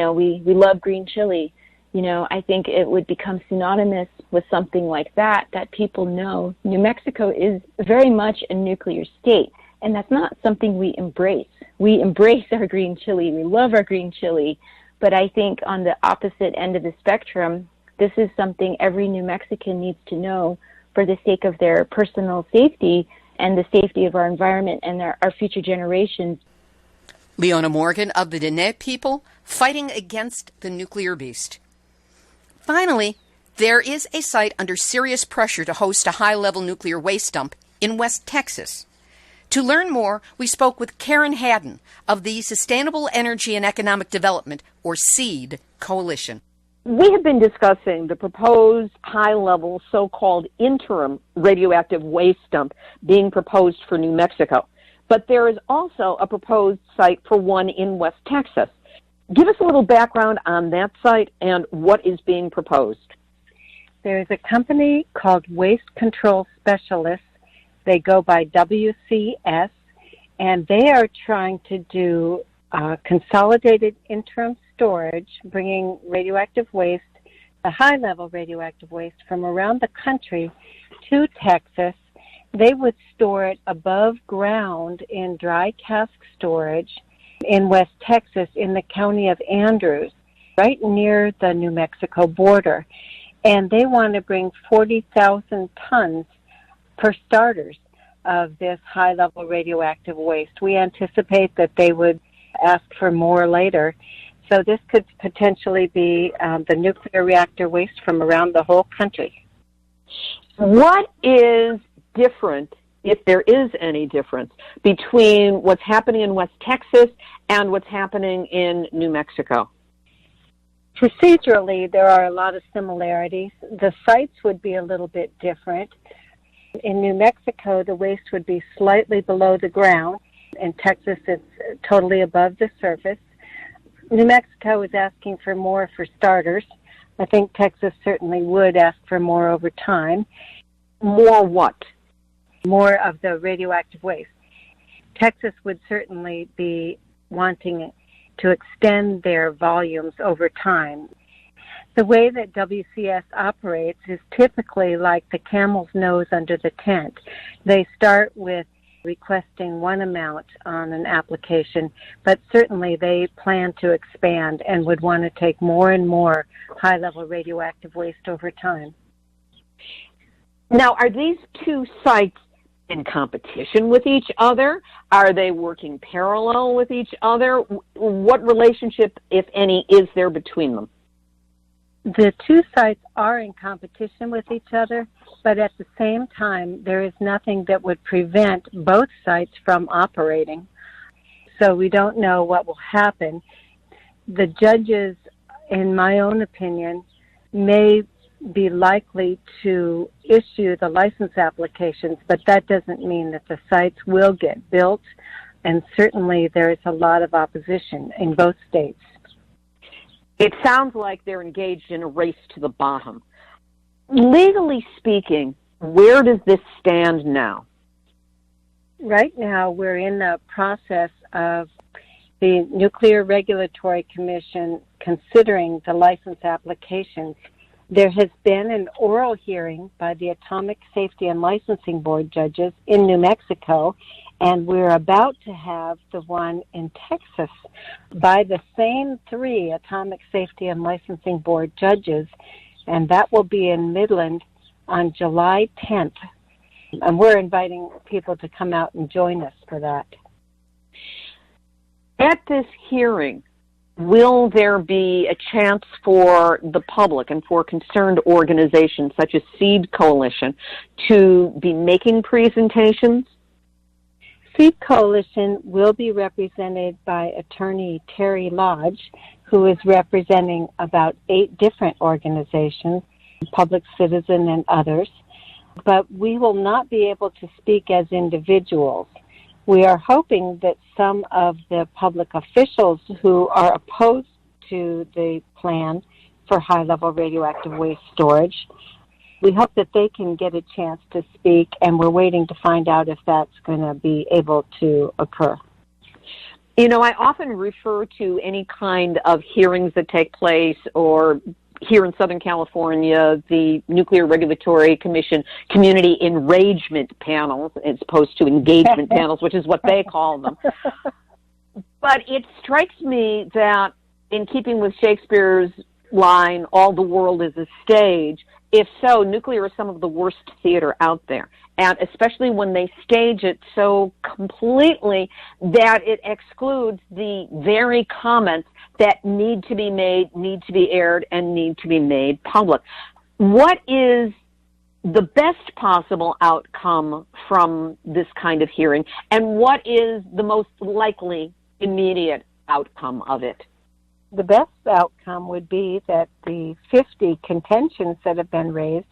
love green chili. I think it would become synonymous with something like that people know New Mexico is very much a nuclear state. And that's not something we embrace. We embrace our green chili. We love our green chili. But I think on the opposite end of the spectrum, this is something every New Mexican needs to know for the sake of their personal safety and the safety of our environment and our future generations. Leona Morgan of the Diné people fighting against the nuclear beast. Finally, there is a site under serious pressure to host a high-level nuclear waste dump in West Texas. To learn more, we spoke with Karen Hadden of the Sustainable Energy and Economic Development, or SEED, Coalition. We have been discussing the proposed high-level so-called interim radioactive waste dump being proposed for New Mexico. But there is also a proposed site for one in West Texas. Give us a little background on that site and what is being proposed. There is a company called Waste Control Specialists. They go by WCS, and they are trying to do consolidated interim storage, bringing radioactive waste, the high-level radioactive waste from around the country to Texas. They would store it above ground in dry cask storage in West Texas in the county of Andrews, right near the New Mexico border. And they want to bring 40,000 tons for starters of this high-level radioactive waste. We anticipate that they would ask for more later. So this could potentially be the nuclear reactor waste from around the whole country. What is different, if there is any difference, between what's happening in West Texas and what's happening in New Mexico? Procedurally, there are a lot of similarities. The sites would be a little bit different. In New Mexico, the waste would be slightly below the ground. In Texas, it's totally above the surface. New Mexico is asking for more for starters. I think Texas certainly would ask for more over time. More what? More of the radioactive waste. Texas would certainly be wanting to extend their volumes over time. The way that WCS operates is typically like the camel's nose under the tent. They start with requesting one amount on an application, but certainly they plan to expand and would want to take more and more high-level radioactive waste over time. Now, are these two sites in competition with each other? Are they working parallel with each other? What relationship, if any, is there between them? The two sites are in competition with each other, but at the same time, there is nothing that would prevent both sites from operating. So we don't know what will happen. The judges, in my own opinion, may be likely to issue the license applications, but that doesn't mean that the sites will get built, and certainly there is a lot of opposition in both states. It sounds like they're engaged in a race to the bottom. Legally speaking, where does this stand now? Right now, we're in the process of the Nuclear Regulatory Commission considering the license applications. There has been an oral hearing by the Atomic Safety and Licensing Board judges in New Mexico, and we're about to have the one in Texas by the same three Atomic Safety and Licensing Board judges, and that will be in Midland on July 10th. And we're inviting people to come out and join us for that. At this hearing, will there be a chance for the public and for concerned organizations such as Seed Coalition to be making presentations? Seed Coalition will be represented by attorney Terry Lodge, who is representing about 8 different organizations, Public Citizen and others. But we will not be able to speak as individuals. We are hoping that some of the public officials who are opposed to the plan for high-level radioactive waste storage, we hope that they can get a chance to speak, and we're waiting to find out if that's going to be able to occur. You know, I often refer to any kind of hearings that take place, or here in Southern California, the Nuclear Regulatory Commission community enragement panels, as opposed to engagement panels, which is what they call them. But it strikes me that, in keeping with Shakespeare's line, all the world is a stage, if so, nuclear is some of the worst theater out there. And especially when they stage it so completely that it excludes the very comments that need to be made, need to be aired, and need to be made public. What is the best possible outcome from this kind of hearing, and what is the most likely immediate outcome of it? The best outcome would be that the 50 contentions that have been raised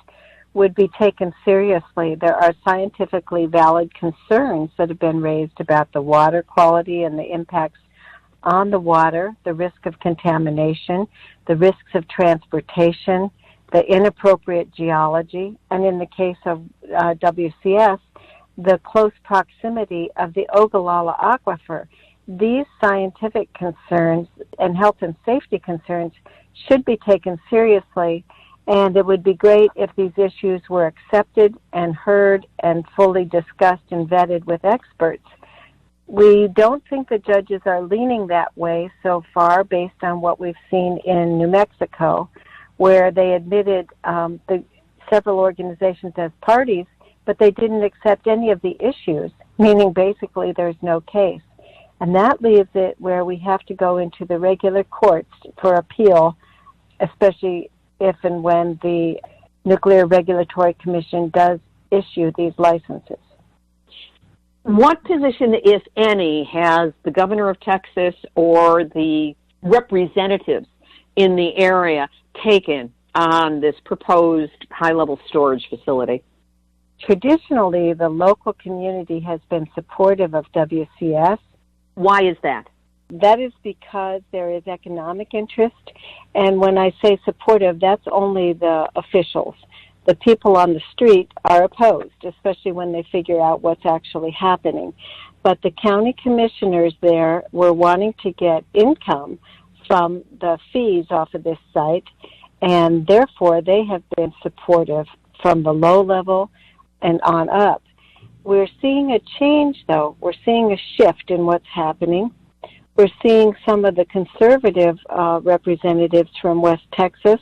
would be taken seriously. There are scientifically valid concerns that have been raised about the water quality and the impacts on the water, the risk of contamination, the risks of transportation, the inappropriate geology, and in the case of WCS, the close proximity of the Ogallala Aquifer. These scientific concerns and health and safety concerns should be taken seriously, and it would be great if these issues were accepted and heard and fully discussed and vetted with experts. We don't think the judges are leaning that way so far based on what we've seen in New Mexico, where they admitted the several organizations as parties, but they didn't accept any of the issues, meaning basically there's no case. And that leaves it where we have to go into the regular courts for appeal, especially if and when the Nuclear Regulatory Commission does issue these licenses. What position, if any, has the governor of Texas or the representatives in the area taken on this proposed high-level storage facility? Traditionally, the local community has been supportive of WCS. Why is that? That is because there is economic interest, and when I say supportive, that's only the officials. The people on the street are opposed, especially when they figure out what's actually happening. But the county commissioners there were wanting to get income from the fees off of this site, and therefore they have been supportive from the low level and on up. We're seeing a change, though. We're seeing a shift in what's happening. We're seeing some of the conservative representatives from West Texas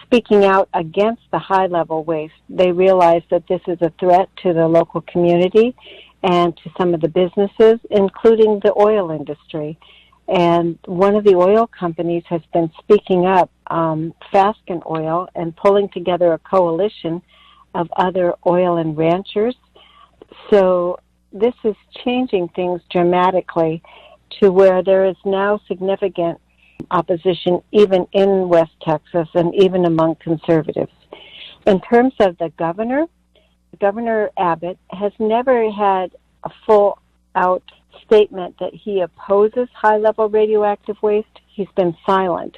speaking out against the high-level waste. They realize that this is a threat to the local community and to some of the businesses, including the oil industry. And one of the oil companies has been speaking up, Fasken Oil, and pulling together a coalition of other oil and ranchers. So this is changing things dramatically to where there is now significant opposition even in West Texas and even among conservatives. In terms of the governor, Governor Abbott has never had a full-out statement that he opposes high-level radioactive waste. He's been silent.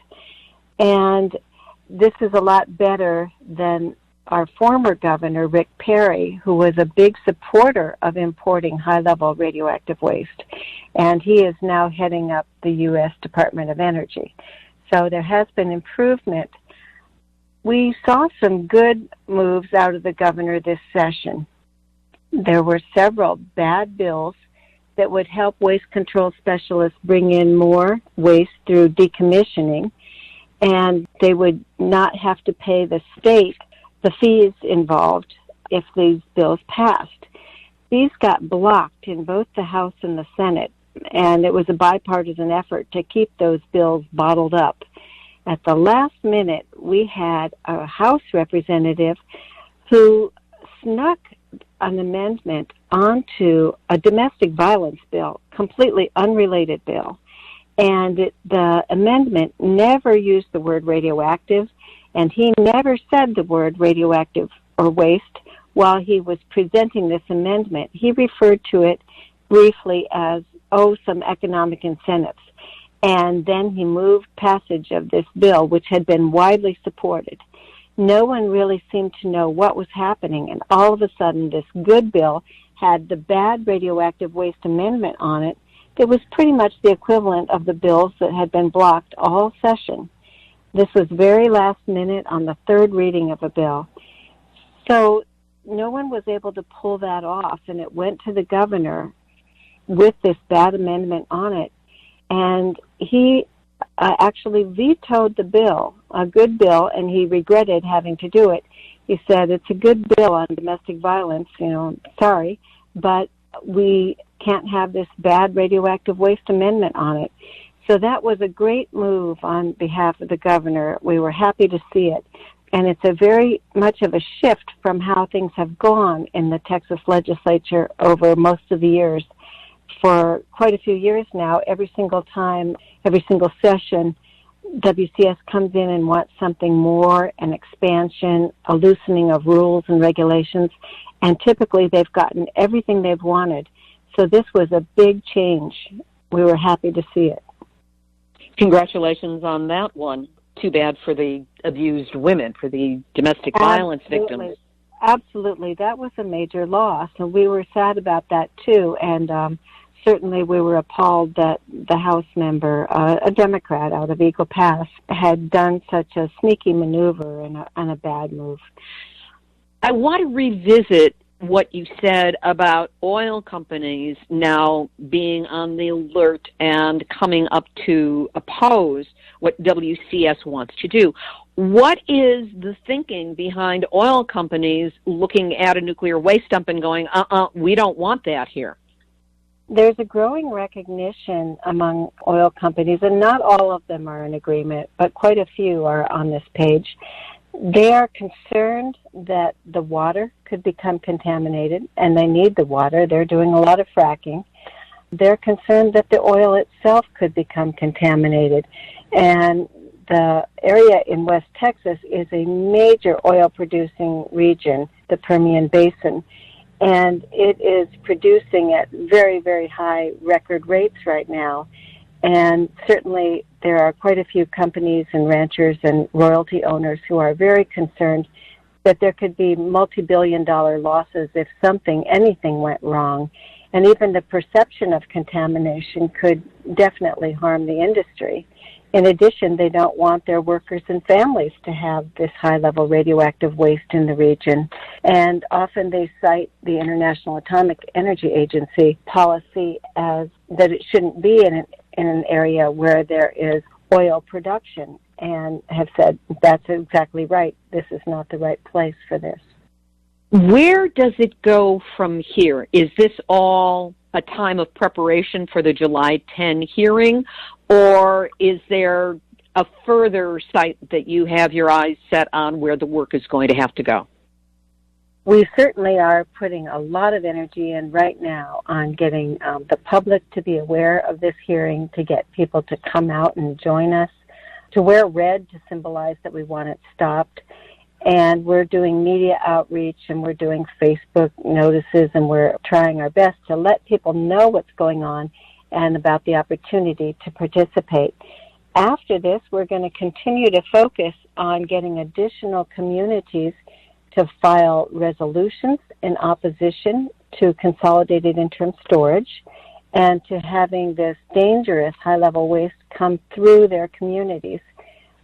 And this is a lot better than our former governor, Rick Perry, who was a big supporter of importing high-level radioactive waste. And he is now heading up the U.S. Department of Energy. So there has been improvement. We saw some good moves out of the governor this session. There were several bad bills that would help waste control specialists bring in more waste through decommissioning, and they would not have to pay the state the fees involved if these bills passed. These got blocked in both the House and the Senate, and it was a bipartisan effort to keep those bills bottled up. At the last minute, we had a House representative who snuck an amendment onto a domestic violence bill, completely unrelated bill. And the amendment never used the word radioactive, and he never said the word radioactive or waste while he was presenting this amendment. He referred to it briefly as, some economic incentives. And then he moved passage of this bill, which had been widely supported. No one really seemed to know what was happening, and all of a sudden this good bill had the bad radioactive waste amendment on it that was pretty much the equivalent of the bills that had been blocked all session. This was very last minute on the third reading of a bill. So no one was able to pull that off, and it went to the governor with this bad amendment on it. And he actually vetoed the bill, a good bill, and he regretted having to do it. He said, it's a good bill on domestic violence, sorry, but we can't have this bad radioactive waste amendment on it. So that was a great move on behalf of the governor. We were happy to see it. And it's a very much of a shift from how things have gone in the Texas legislature over most of the years. For quite a few years now, every single time, every single session, WCS comes in and wants something more, an expansion, a loosening of rules and regulations, and typically they've gotten everything they've wanted. So this was a big change. We were happy to see it. Congratulations on that one. Too bad for the abused women, for the domestic violence victims. Absolutely. That was a major loss, and we were sad about that too. And certainly we were appalled that the House member, a Democrat out of Eagle Pass, had done such a sneaky maneuver and a bad move. I want to revisit what you said about oil companies now being on the alert and coming up to oppose what WCS wants to do. What is the thinking behind oil companies looking at a nuclear waste dump and going, we don't want that here? There's a growing recognition among oil companies, and not all of them are in agreement, but quite a few are on this page. They are concerned that the water could become contaminated, and they need the water. They're doing a lot of fracking. They're concerned that the oil itself could become contaminated. And the area in West Texas is a major oil-producing region, the Permian Basin, and it is producing at very, very high record rates right now. And certainly there are quite a few companies and ranchers and royalty owners who are very concerned that there could be multi-billion-dollar losses if anything went wrong. And even the perception of contamination could definitely harm the industry. In addition, they don't want their workers and families to have this high-level radioactive waste in the region. And often they cite the International Atomic Energy Agency policy as that it shouldn't be in an area where there is oil production, and have said that's exactly right. This is not the right place for this. Where does it go from here? Is this all a time of preparation for the July 10 hearing, or is there a further site that you have your eyes set on where the work is going to have to go? We certainly are putting a lot of energy in right now on getting the public to be aware of this hearing, to get people to come out and join us, to wear red to symbolize that we want it stopped. And we're doing media outreach, and we're doing Facebook notices, and we're trying our best to let people know what's going on and about the opportunity to participate. After this, we're going to continue to focus on getting additional communities to file resolutions in opposition to consolidated interim storage and to having this dangerous high-level waste come through their communities.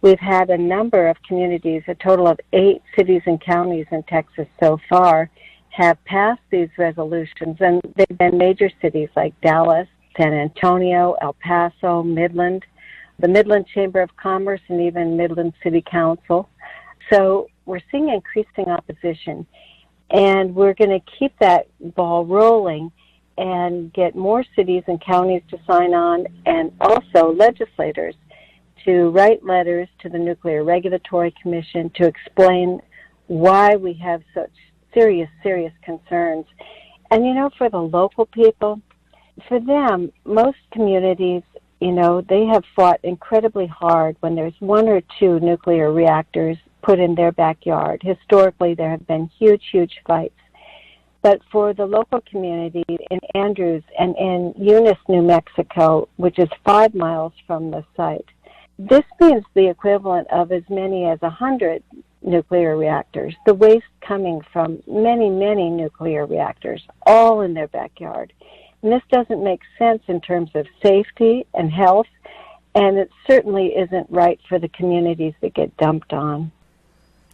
We've had a number of communities, a total of 8 cities and counties in Texas so far, have passed these resolutions, and they've been major cities like Dallas, San Antonio, El Paso, Midland, the Midland Chamber of Commerce, and even Midland City Council. So we're seeing increasing opposition, and we're going to keep that ball rolling and get more cities and counties to sign on, and also legislators to write letters to the Nuclear Regulatory Commission to explain why we have such serious concerns. And, for the local people, for them, most communities, they have fought incredibly hard when there's 1 or 2 nuclear reactors put in their backyard. Historically, there have been huge fights. But for the local community in Andrews and in Eunice, New Mexico, which is 5 miles from the site, this means the equivalent of as many as 100 nuclear reactors, the waste coming from many nuclear reactors, all in their backyard. And this doesn't make sense in terms of safety and health, and it certainly isn't right for the communities that get dumped on.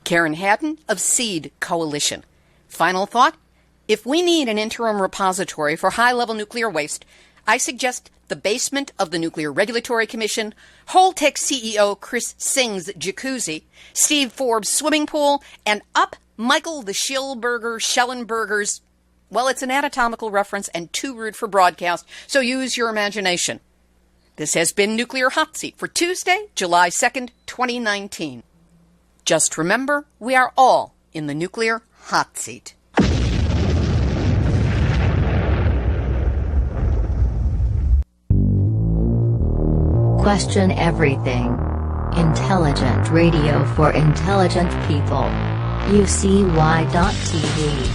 Karen Hadden of SEED Coalition. Final thought? If we need an interim repository for high-level nuclear waste, I suggest the basement of the Nuclear Regulatory Commission, Holtec CEO Chris Singh's jacuzzi, Steve Forbes' swimming pool, and up Michael the Schellenberger's, well, it's an anatomical reference and too rude for broadcast, so use your imagination. This has been Nuclear Hot Seat for Tuesday, July 2nd, 2019. Just remember, we are all in the Nuclear Hot Seat. Question everything. Intelligent radio for intelligent people. UCY.TV.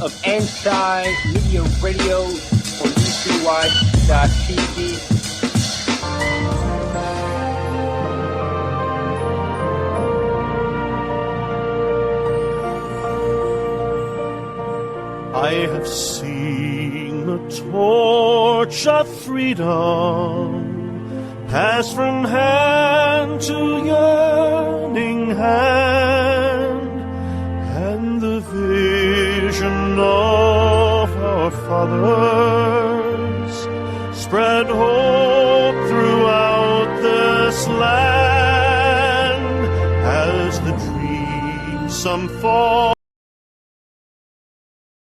Of Anti-Media Radio on UCY.TV. I have seen the torch of freedom pass from hand to yearning hand, and the vision of our fathers spread hope throughout this land as the dreams some fall.